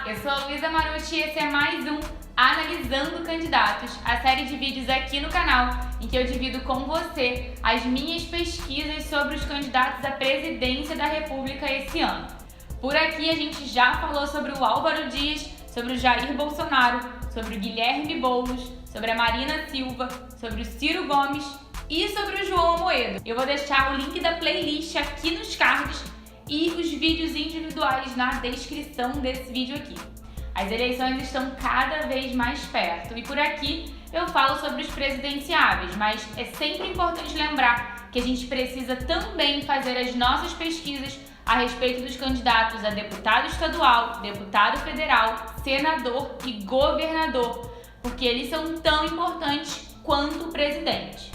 Eu sou a Luísa Marucci e esse é mais um Analisando Candidatos, a série de vídeos aqui no canal em que eu divido com você as minhas pesquisas sobre os candidatos à presidência da República esse ano. Por aqui a gente já falou sobre o Álvaro Dias, sobre o Jair Bolsonaro, sobre o Guilherme Boulos, sobre a Marina Silva, sobre o Ciro Gomes e sobre o João Amoedo. Eu vou deixar o link da playlist aqui nos cards e os vídeos individuais na descrição desse vídeo aqui. As eleições estão cada vez mais perto e por aqui eu falo sobre os presidenciáveis, mas é sempre importante lembrar que a gente precisa também fazer as nossas pesquisas a respeito dos candidatos a deputado estadual, deputado federal, senador e governador, porque eles são tão importantes quanto o presidente.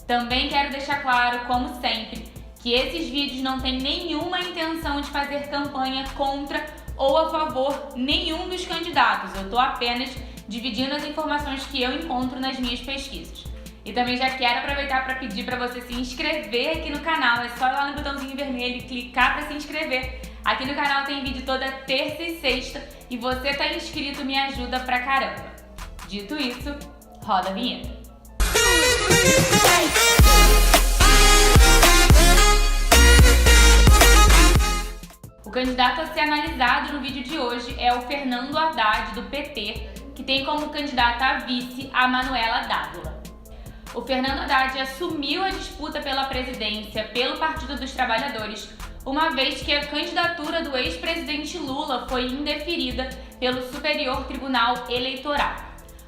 Também quero deixar claro, como sempre, que esses vídeos não têm nenhuma intenção de fazer campanha contra ou a favor nenhum dos candidatos. Eu estou apenas dividindo as informações que eu encontro nas minhas pesquisas. E também já quero aproveitar para pedir para você se inscrever aqui no canal. É só ir lá no botãozinho vermelho e clicar para se inscrever. Aqui no canal tem vídeo toda terça e sexta e você tá inscrito me ajuda pra caramba. Dito isso, roda a vinheta. O candidato a ser analisado no vídeo de hoje é o Fernando Haddad, do PT, que tem como candidata a vice a Manuela Dávila. O Fernando Haddad assumiu a disputa pela presidência pelo Partido dos Trabalhadores, uma vez que a candidatura do ex-presidente Lula foi indeferida pelo Superior Tribunal Eleitoral.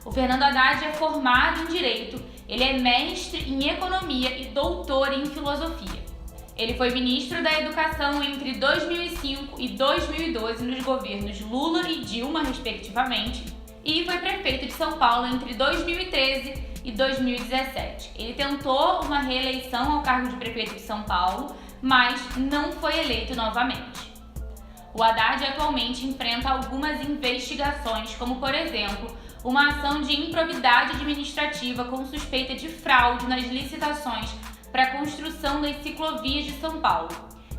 O Fernando Haddad é formado em Direito, ele é mestre em Economia e doutor em Filosofia. Ele foi ministro da Educação entre 2005 e 2012 nos governos Lula e Dilma, respectivamente, e foi prefeito de São Paulo entre 2013 e 2017. Ele tentou uma reeleição ao cargo de prefeito de São Paulo, mas não foi eleito novamente. O Haddad atualmente enfrenta algumas investigações, como, por exemplo, uma ação de improbidade administrativa com suspeita de fraude nas licitações para a construção das ciclovias de São Paulo.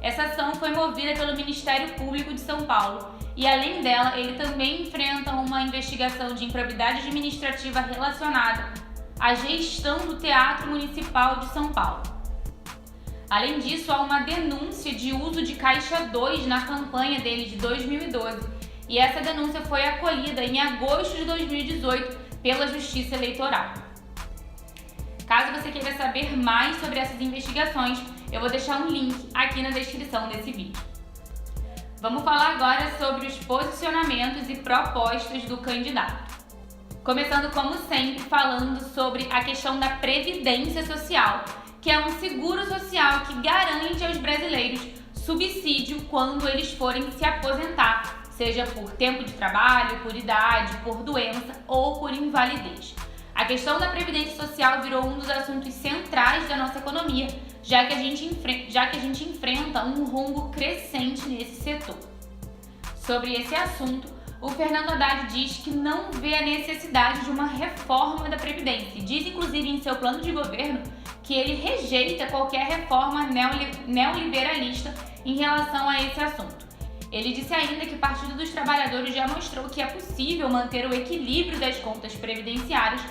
Essa ação foi movida pelo Ministério Público de São Paulo e, além dela, ele também enfrenta uma investigação de improbidade administrativa relacionada à gestão do Teatro Municipal de São Paulo. Além disso, há uma denúncia de uso de caixa 2 na campanha dele de 2012 e essa denúncia foi acolhida em agosto de 2018 pela Justiça Eleitoral. Caso você queira saber mais sobre essas investigações, eu vou deixar um link aqui na descrição desse vídeo. Vamos falar agora sobre os posicionamentos e propostas do candidato. Começando, como sempre, falando sobre a questão da Previdência Social, que é um seguro social que garante aos brasileiros subsídio quando eles forem se aposentar, seja por tempo de trabalho, por idade, por doença ou por invalidez. A questão da Previdência Social virou um dos assuntos centrais da nossa economia, já que a gente enfrenta um rombo crescente nesse setor. Sobre esse assunto, o Fernando Haddad diz que não vê a necessidade de uma reforma da Previdência e diz, inclusive, em seu plano de governo, que ele rejeita qualquer reforma neoliberalista em relação a esse assunto. Ele disse ainda que o Partido dos Trabalhadores já mostrou que é possível manter o equilíbrio das contas previdenciárias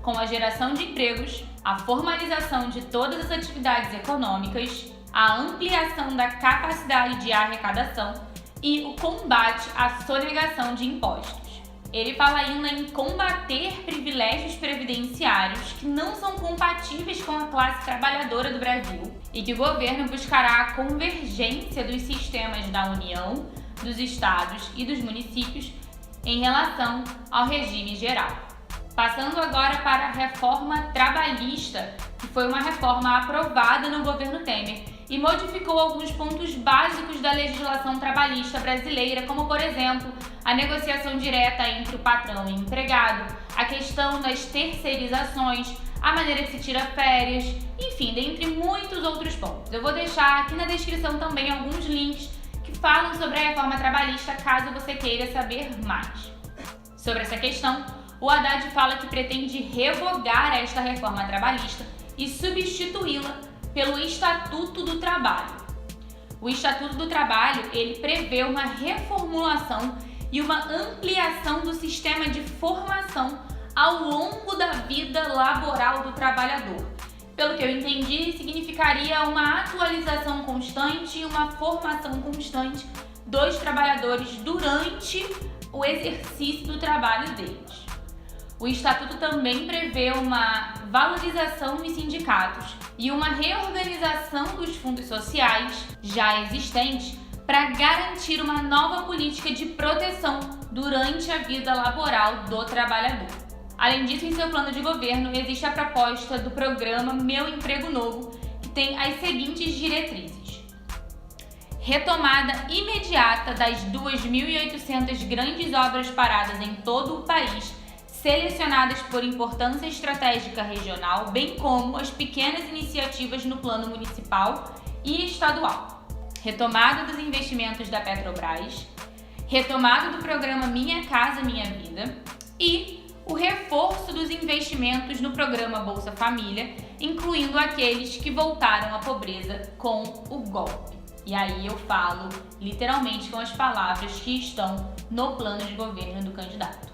com a geração de empregos, a formalização de todas as atividades econômicas, a ampliação da capacidade de arrecadação e o combate à sonegação de impostos. Ele fala ainda em combater privilégios previdenciários que não são compatíveis com a classe trabalhadora do Brasil e que o governo buscará a convergência dos sistemas da União, dos estados e dos municípios em relação ao regime geral. Passando agora para a reforma trabalhista, que foi uma reforma aprovada no governo Temer e modificou alguns pontos básicos da legislação trabalhista brasileira, como, por exemplo, a negociação direta entre o patrão e o empregado, a questão das terceirizações, a maneira que se tira férias, enfim, dentre muitos outros pontos. Eu vou deixar aqui na descrição também alguns links que falam sobre a reforma trabalhista, caso você queira saber mais. Sobre essa questão, o Haddad fala que pretende revogar esta reforma trabalhista e substituí-la pelo Estatuto do Trabalho. O Estatuto do Trabalho, ele prevê uma reformulação e uma ampliação do sistema de formação ao longo da vida laboral do trabalhador. Pelo que eu entendi, significaria uma atualização constante e uma formação constante dos trabalhadores durante o exercício do trabalho deles. O Estatuto também prevê uma valorização dos sindicatos e uma reorganização dos fundos sociais já existentes para garantir uma nova política de proteção durante a vida laboral do trabalhador. Além disso, em seu plano de governo, existe a proposta do programa Meu Emprego Novo, que tem as seguintes diretrizes: retomada imediata das 2.800 grandes obras paradas em todo o país, selecionadas por importância estratégica regional, bem como as pequenas iniciativas no plano municipal e estadual. Retomada dos investimentos da Petrobras, retomada do programa Minha Casa Minha Vida e o reforço dos investimentos no programa Bolsa Família, incluindo aqueles que voltaram à pobreza com o golpe. E aí eu falo literalmente com as palavras que estão no plano de governo do candidato.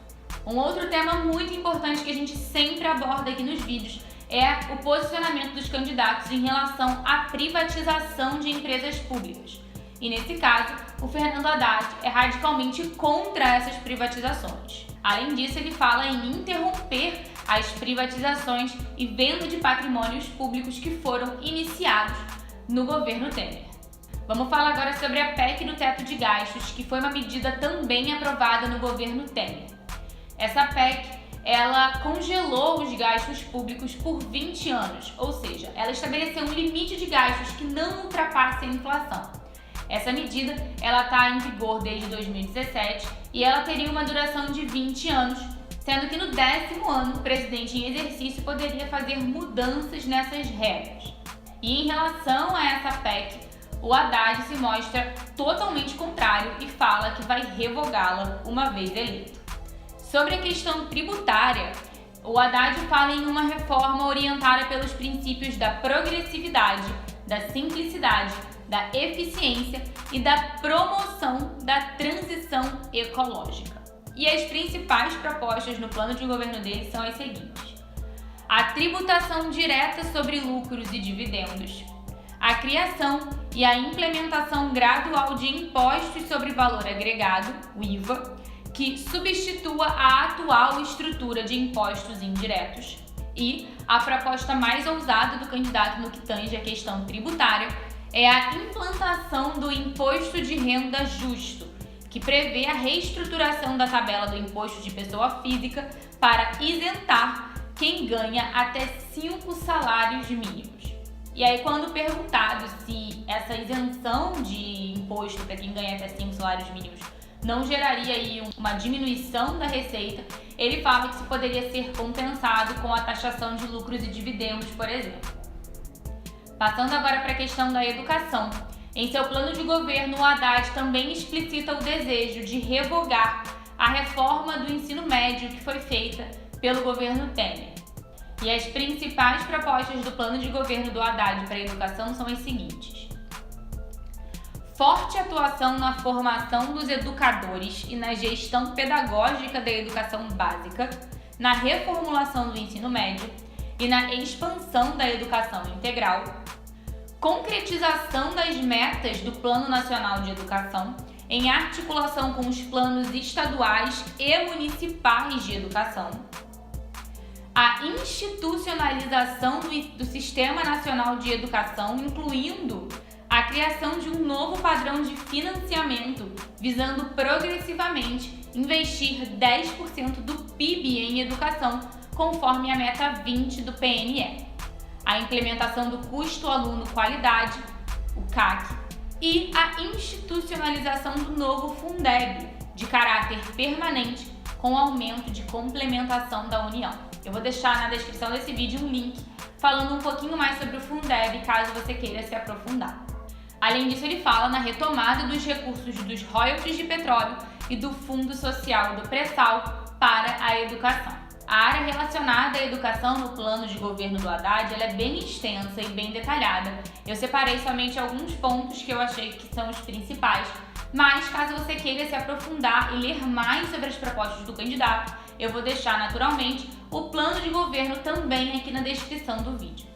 Um outro tema muito importante que a gente sempre aborda aqui nos vídeos é o posicionamento dos candidatos em relação à privatização de empresas públicas. E nesse caso, o Fernando Haddad é radicalmente contra essas privatizações. Além disso, ele fala em interromper as privatizações e venda de patrimônios públicos que foram iniciados no governo Temer. Vamos falar agora sobre a PEC do teto de gastos, que foi uma medida também aprovada no governo Temer. Essa PEC, ela congelou os gastos públicos por 20 anos, ou seja, ela estabeleceu um limite de gastos que não ultrapasse a inflação. Essa medida, ela está em vigor desde 2017 e ela teria uma duração de 20 anos, sendo que no 10º ano o presidente em exercício poderia fazer mudanças nessas regras. E em relação a essa PEC, o Haddad se mostra totalmente contrário e fala que vai revogá-la uma vez eleito. Sobre a questão tributária, o Haddad fala em uma reforma orientada pelos princípios da progressividade, da simplicidade, da eficiência e da promoção da transição ecológica. E as principais propostas no plano de governo dele são as seguintes: a tributação direta sobre lucros e dividendos, a criação e a implementação gradual de impostos sobre valor agregado, o IVA, que substitua a atual estrutura de impostos indiretos, e a proposta mais ousada do candidato no que tange à questão tributária é a implantação do imposto de renda justo, que prevê a reestruturação da tabela do imposto de pessoa física para isentar quem ganha até 5 salários mínimos. E aí, quando perguntado se essa isenção de imposto para quem ganha até 5 salários mínimos não geraria aí uma diminuição da receita, ele fala que isso poderia ser compensado com a taxação de lucros e dividendos, por exemplo. Passando agora para a questão da educação. Em seu plano de governo, o Haddad também explicita o desejo de revogar a reforma do ensino médio que foi feita pelo governo Temer. E as principais propostas do plano de governo do Haddad para a educação são as seguintes: forte atuação na formação dos educadores e na gestão pedagógica da educação básica, na reformulação do ensino médio e na expansão da educação integral, concretização das metas do Plano Nacional de Educação em articulação com os planos estaduais e municipais de educação, a institucionalização do Sistema Nacional de Educação, incluindo a criação de um novo padrão de financiamento, visando progressivamente investir 10% do PIB em educação, conforme a meta 20 do PNE, a implementação do custo aluno qualidade, o CAC, e a institucionalização do novo Fundeb, de caráter permanente, com aumento de complementação da União. Eu vou deixar na descrição desse vídeo um link falando um pouquinho mais sobre o Fundeb, caso você queira se aprofundar. Além disso, ele fala na retomada dos recursos dos royalties de petróleo e do Fundo Social do Pré-Sal para a educação. A área relacionada à educação no plano de governo do Haddad ela é bem extensa e bem detalhada. Eu separei somente alguns pontos que eu achei que são os principais Mas caso você queira se aprofundar e ler mais sobre as propostas do candidato, eu vou deixar naturalmente o plano de governo também aqui na descrição do vídeo.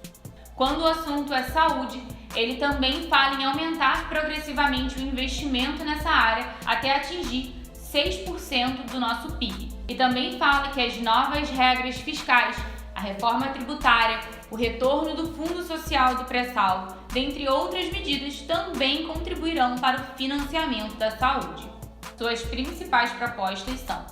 Quando o assunto é saúde, ele também fala em aumentar progressivamente o investimento nessa área até atingir 6% do nosso PIB. E também fala que as novas regras fiscais, a reforma tributária, o retorno do Fundo Social do Pré-Sal, dentre outras medidas, também contribuirão para o financiamento da saúde. Suas principais propostas são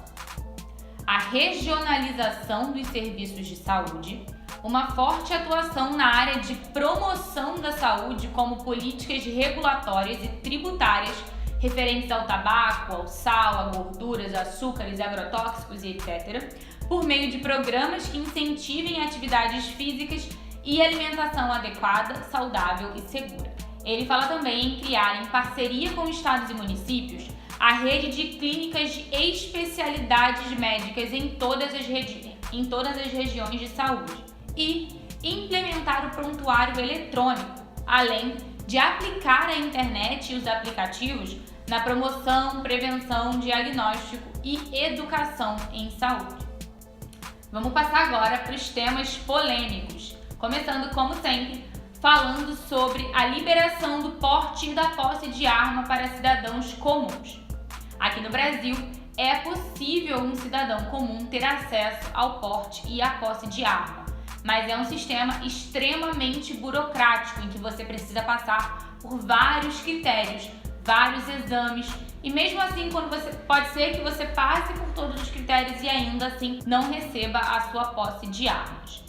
a regionalização dos serviços de saúde, uma forte atuação na área de promoção da saúde, como políticas regulatórias e tributárias referentes ao tabaco, ao sal, a gorduras, açúcares, agrotóxicos e etc., por meio de programas que incentivem atividades físicas e alimentação adequada, saudável e segura. Ele fala também em criar, em parceria com estados e municípios, a rede de clínicas de especialidades médicas em todas as regiões de saúde e implementar o prontuário eletrônico, além de aplicar a internet e os aplicativos na promoção, prevenção, diagnóstico e educação em saúde. Vamos passar agora para os temas polêmicos, começando, como sempre, falando sobre a liberação do porte e da posse de arma para cidadãos comuns. Aqui no Brasil, é possível um cidadão comum ter acesso ao porte e à posse de arma, mas é um sistema extremamente burocrático em que você precisa passar por vários critérios, vários exames, e mesmo assim pode ser que você passe por todos os critérios e ainda assim não receba a sua posse de armas.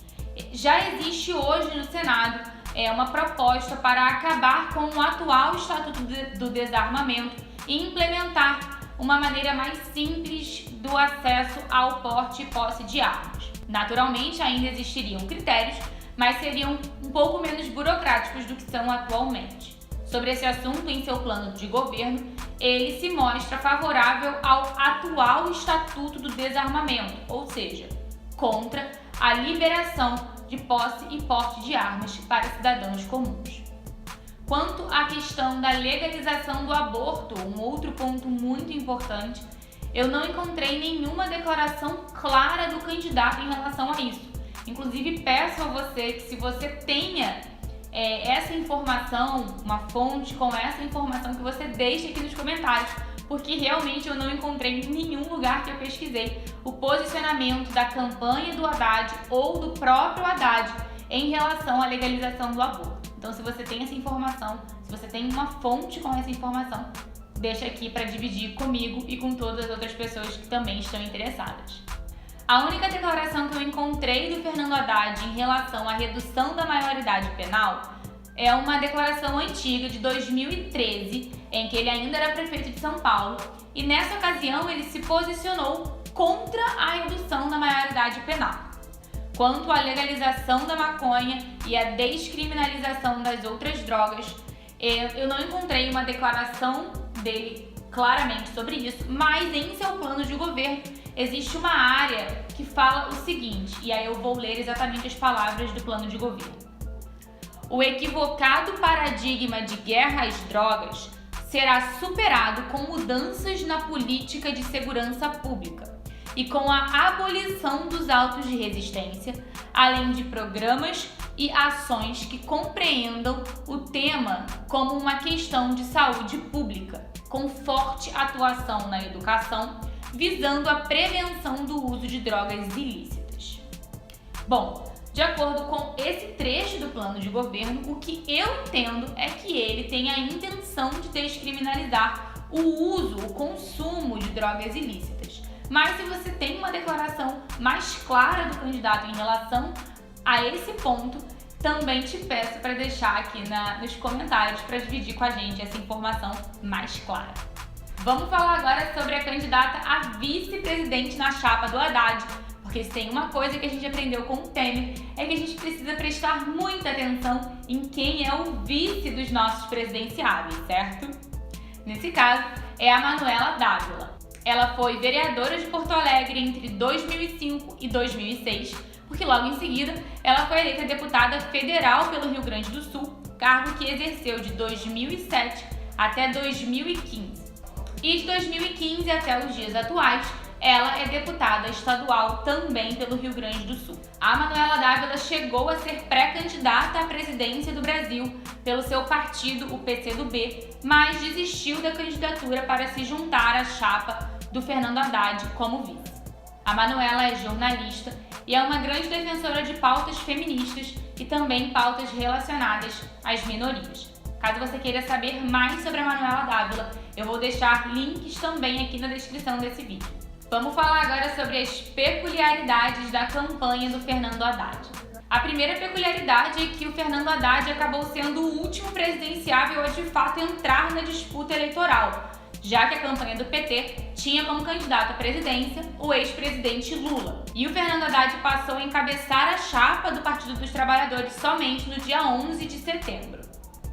Já existe hoje no Senado uma proposta para acabar com o atual Estatuto do Desarmamento e implementar uma maneira mais simples do acesso ao porte e posse de armas. Naturalmente, ainda existiriam critérios, mas seriam um pouco menos burocráticos do que são atualmente. Sobre esse assunto, em seu plano de governo, ele se mostra favorável ao atual Estatuto do Desarmamento, ou seja, contra a liberação de posse e porte de armas para cidadãos comuns. Quanto à questão da legalização do aborto, um outro ponto muito importante, eu não encontrei nenhuma declaração clara do candidato em relação a isso. Inclusive, peço a você que, se você tenha essa informação, uma fonte com essa informação, que você deixe aqui nos comentários, porque realmente eu não encontrei em nenhum lugar que eu pesquisei o posicionamento da campanha do Haddad ou do próprio Haddad em relação à legalização do aborto. Então, se você tem essa informação, se você tem uma fonte com essa informação, deixa aqui para dividir comigo e com todas as outras pessoas que também estão interessadas. A única declaração que eu encontrei do Fernando Haddad em relação à redução da maioridade penal é uma declaração antiga de 2013, em que ele ainda era prefeito de São Paulo, e nessa ocasião ele se posicionou contra a redução da maioridade penal. Quanto à legalização da maconha e à descriminalização das outras drogas, eu não encontrei uma declaração dele claramente sobre isso, mas em seu plano de governo existe uma área que fala o seguinte, e aí eu vou ler exatamente as palavras do plano de governo. O equivocado paradigma de guerra às drogas será superado com mudanças na política de segurança pública e com a abolição dos autos de resistência, além de programas e ações que compreendam o tema como uma questão de saúde pública, com forte atuação na educação, visando a prevenção do uso de drogas ilícitas. Bom, de acordo com esse trecho do plano de governo, o que eu entendo é que ele tem a intenção de descriminalizar o uso, o consumo de drogas ilícitas. Mas se você tem uma declaração mais clara do candidato em relação a esse ponto, também te peço para deixar aqui nos comentários para dividir com a gente essa informação mais clara. Vamos falar agora sobre a candidata a vice-presidente na chapa do Haddad, porque se tem uma coisa que a gente aprendeu com o Temer, é que a gente precisa prestar muita atenção em quem é o vice dos nossos presidenciáveis, certo? Nesse caso, é a Manuela Dávila. Ela foi vereadora de Porto Alegre entre 2005 e 2006, porque logo em seguida ela foi eleita deputada federal pelo Rio Grande do Sul, cargo que exerceu de 2007 até 2015. E de 2015 até os dias atuais, ela é deputada estadual também pelo Rio Grande do Sul. A Manuela Dávila chegou a ser pré-candidata à presidência do Brasil pelo seu partido, o PCdoB, mas desistiu da candidatura para se juntar à chapa do Fernando Haddad como vice. A Manuela é jornalista e é uma grande defensora de pautas feministas e também pautas relacionadas às minorias. Caso você queira saber mais sobre a Manuela Dávila, eu vou deixar links também aqui na descrição desse vídeo. Vamos falar agora sobre as peculiaridades da campanha do Fernando Haddad. A primeira peculiaridade é que o Fernando Haddad acabou sendo o último presidenciável a de fato entrar na disputa eleitoral, já que a campanha do PT tinha como candidato à presidência o ex-presidente Lula. E o Fernando Haddad passou a encabeçar a chapa do Partido dos Trabalhadores somente no dia 11 de setembro.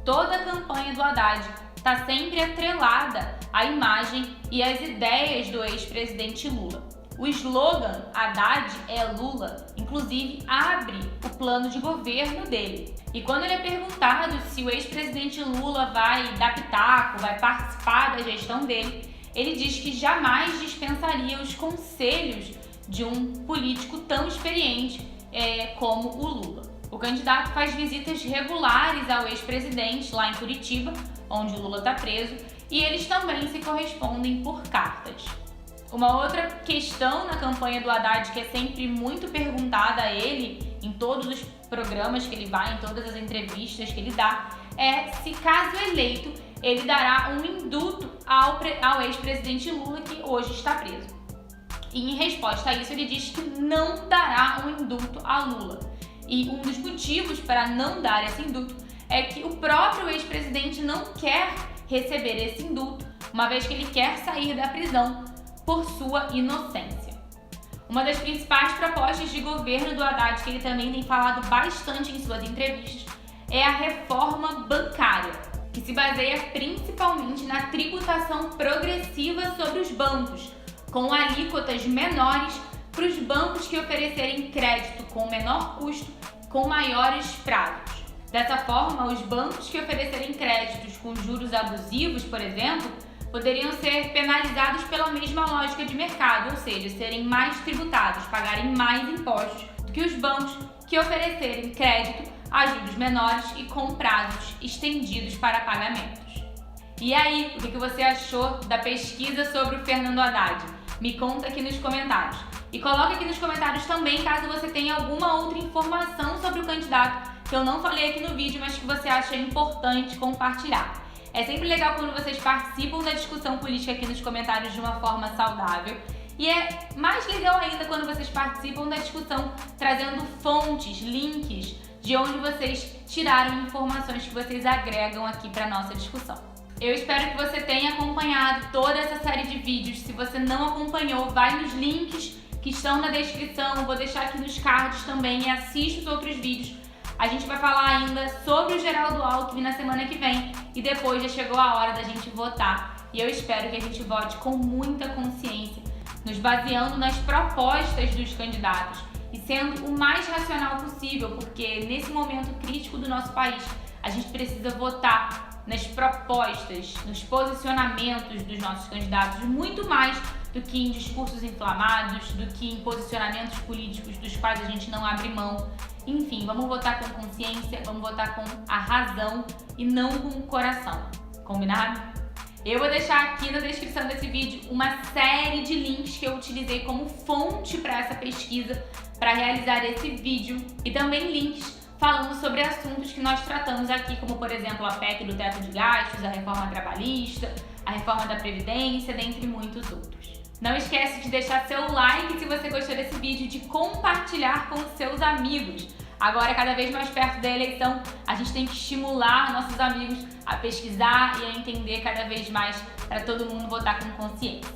Toda a campanha do Haddad está sempre atrelada à imagem e às ideias do ex-presidente Lula. O slogan Haddad é Lula, inclusive, abre o plano de governo dele. E quando ele é perguntado se o ex-presidente Lula vai dar pitaco, vai participar da gestão dele, ele diz que jamais dispensaria os conselhos de um político tão experiente como o Lula. O candidato faz visitas regulares ao ex-presidente lá em Curitiba, onde o Lula está preso, e eles também se correspondem por cartas. Uma outra questão na campanha do Haddad, que é sempre muito perguntada a ele, em todos os programas que ele vai, em todas as entrevistas que ele dá, é se, caso eleito, ele dará um indulto ao ex-presidente Lula, que hoje está preso. E em resposta a isso, ele diz que não dará um indulto a Lula. E um dos motivos para não dar esse indulto é que o próprio ex-presidente não quer receber esse indulto, uma vez que ele quer sair da prisão por sua inocência. Uma das principais propostas de governo do Haddad, que ele também tem falado bastante em suas entrevistas, é a reforma bancária, que se baseia principalmente na tributação progressiva sobre os bancos, com alíquotas menores para os bancos que oferecerem crédito com menor custo, com maiores prazos. Dessa forma, os bancos que oferecerem créditos com juros abusivos, por exemplo, poderiam ser penalizados pela mesma lógica de mercado, ou seja, serem mais tributados, pagarem mais impostos do que os bancos que oferecerem crédito a juros menores e com prazos estendidos para pagamentos. E aí, o que você achou da pesquisa sobre o Fernando Haddad? Me conta aqui nos comentários. E coloca aqui nos comentários também caso você tenha alguma outra informação sobre o candidato que eu não falei aqui no vídeo, mas que você acha importante compartilhar. É sempre legal quando vocês participam da discussão política aqui nos comentários de uma forma saudável. E é mais legal ainda quando vocês participam da discussão trazendo fontes, links de onde vocês tiraram informações que vocês agregam aqui para a nossa discussão. Eu espero que você tenha acompanhado toda essa série de vídeos. Se você não acompanhou, vai nos links que estão na descrição, eu vou deixar aqui nos cards também e assista os outros vídeos. A gente vai falar ainda sobre o Geraldo Alckmin na semana que vem e depois já chegou a hora da gente votar. E eu espero que a gente vote com muita consciência, nos baseando nas propostas dos candidatos e sendo o mais racional possível, porque nesse momento crítico do nosso país, a gente precisa votar nas propostas, nos posicionamentos dos nossos candidatos, muito mais do que em discursos inflamados, do que em posicionamentos políticos dos quais a gente não abre mão. Enfim, vamos votar com consciência, vamos votar com a razão e não com o coração. Combinado? Eu vou deixar aqui na descrição desse vídeo uma série de links que eu utilizei como fonte para essa pesquisa, para realizar esse vídeo, e também links falando sobre assuntos que nós tratamos aqui, como por exemplo a PEC do teto de gastos, a reforma trabalhista, a reforma da Previdência, dentre muitos outros. Não esquece de deixar seu like se você gostou desse vídeo, de compartilhar com seus amigos. Agora, cada vez mais perto da eleição, a gente tem que estimular nossos amigos a pesquisar e a entender cada vez mais para todo mundo votar com consciência.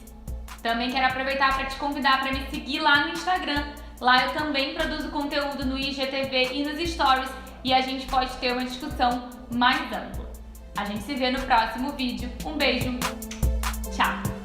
Também quero aproveitar para te convidar para me seguir lá no Instagram. Lá eu também produzo conteúdo no IGTV e nos Stories e a gente pode ter uma discussão mais ampla. A gente se vê no próximo vídeo. Um beijo, tchau!